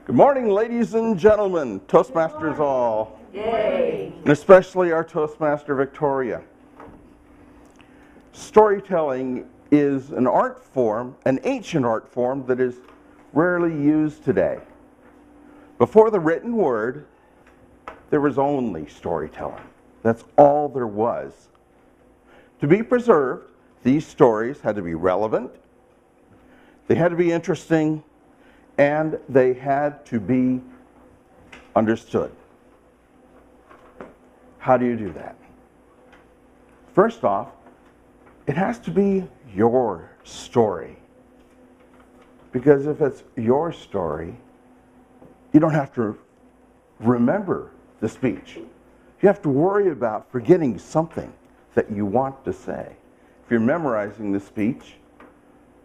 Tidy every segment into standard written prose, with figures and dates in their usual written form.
Good morning, ladies and gentlemen, Toastmasters all, Yay! and especially our Toastmaster Victoria. Storytelling is an art form, an ancient art form that is rarely used today. Before the written word, there was only storytelling. That's all there was. To be preserved, these stories had to be relevant, they had to be interesting, and they had to be understood. How do you do that? First off, it has to be your story. Because if it's your story, you don't have to remember the speech. You have to worry about forgetting something that you want to say. If you're memorizing the speech,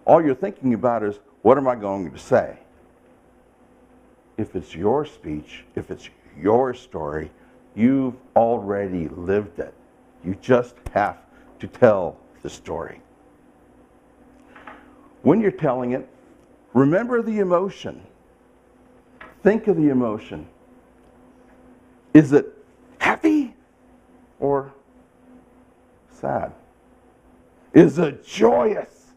all you're thinking about is, what am I going to say? If it's your speech, if it's your story, you've already lived it. You just have to tell the story. When you're telling it, remember the emotion. Think of the emotion. Is it happy or sad? Is it joyous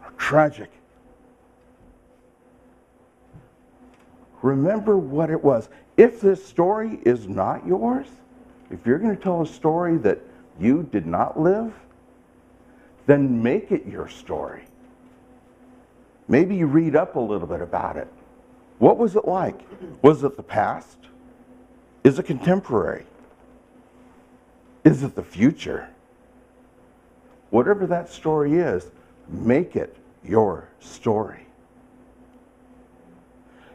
or tragic? Remember what it was. If this story is not yours, if you're going to tell a story that you did not live, then make it your story. Maybe you read up a little bit about it. What was it like? Was it the past? Is it contemporary? Is it the future? Whatever that story is, make it your story.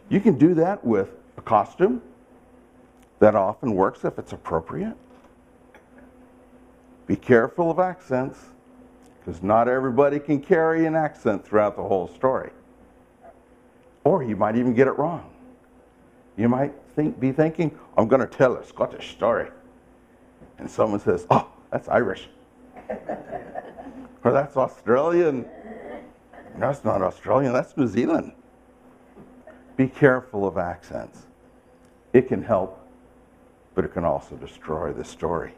You can do that with a costume. That often works if it's appropriate. Be careful of accents, because not everybody can carry an accent throughout the whole story. Or you might even get it wrong. You might be thinking, I'm going to tell a Scottish story. And someone says, oh, that's Irish. Or that's Australian. No, that's not Australian, that's New Zealand. Be careful of accents. It can help, but it can also destroy the story.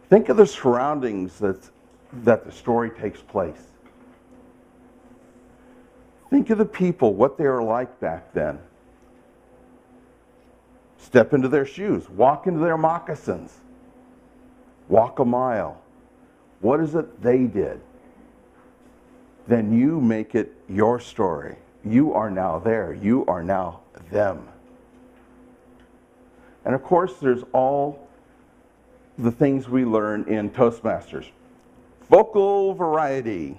Think of the surroundings that the story takes place. Think of the people, what they were like back then. Step into their shoes, walk into their moccasins, walk a mile. What is it they did? Then you make it your story. You are now there. You are now them. And of course, there's all the things we learn in Toastmasters. Vocal variety.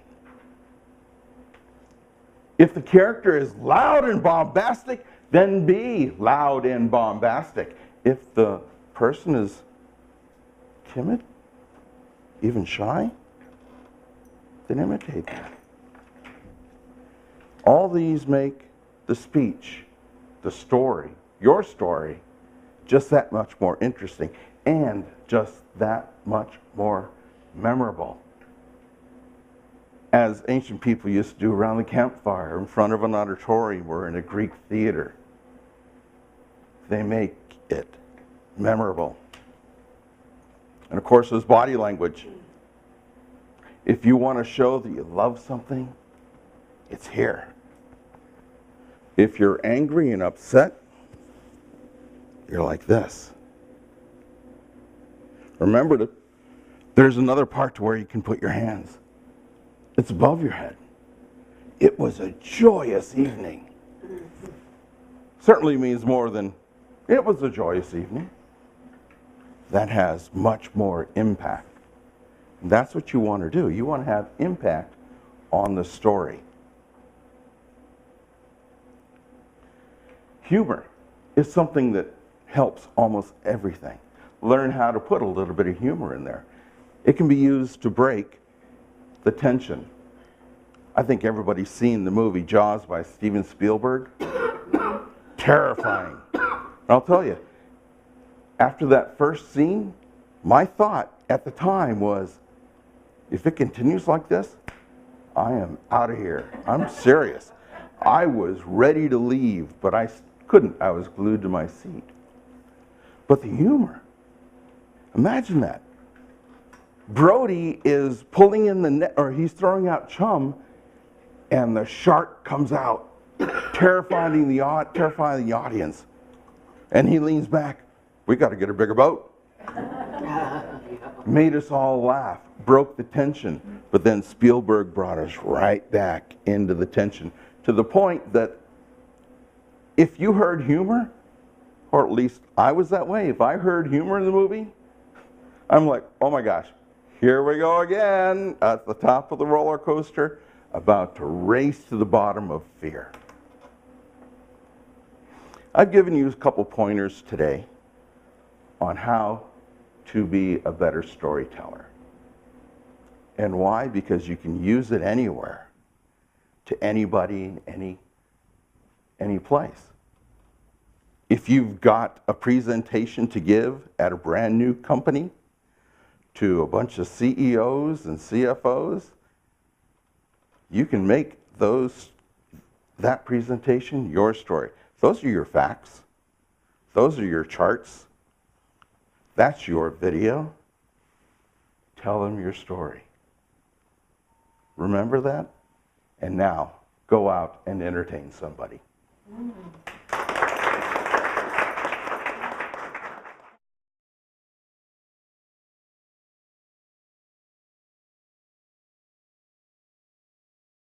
If the character is loud and bombastic, then be loud and bombastic. If the person is timid, even shy, then imitate that. All these make the speech, the story, your story, just that much more interesting and just that much more memorable. As ancient people used to do around the campfire in front of an auditorium or in a Greek theater, they make it memorable. And of course, there's body language. If you want to show that you love something, it's here. If you're angry and upset, you're like this. Remember that there's another part to where you can put your hands. It's above your head. It was a joyous evening. Certainly means more than it was a joyous evening. That has much more impact. And that's what you want to do. You want to have impact on the story. Humor is something that helps almost everything. Learn how to put a little bit of humor in there. It can be used to break the tension. I think everybody's seen the movie Jaws by Steven Spielberg. Terrifying. And I'll tell you, after that first scene, my thought at the time was, if it continues like this, I am out of here. I'm serious. I was ready to leave, but I couldn't. I was glued to my seat. But the humor, imagine that. Brody is pulling in the net, or he's throwing out chum, and the shark comes out, terrifying the audience. And he leans back, we got to get a bigger boat. Made us all laugh, broke the tension, but then Spielberg brought us right back into the tension, to the point that if you heard humor, or at least I was that way, if I heard humor in the movie, I'm like, oh my gosh, here we go again, at the top of the roller coaster, about to race to the bottom of fear. I've given you a couple pointers today on how to be a better storyteller. And why? Because you can use it anywhere, to anybody, any place. If you've got a presentation to give at a brand new company to a bunch of CEOs and CFOs, you can make that presentation your story. Those are your facts. Those are your charts. That's your video. Tell them your story. Remember that? And now, go out and entertain somebody.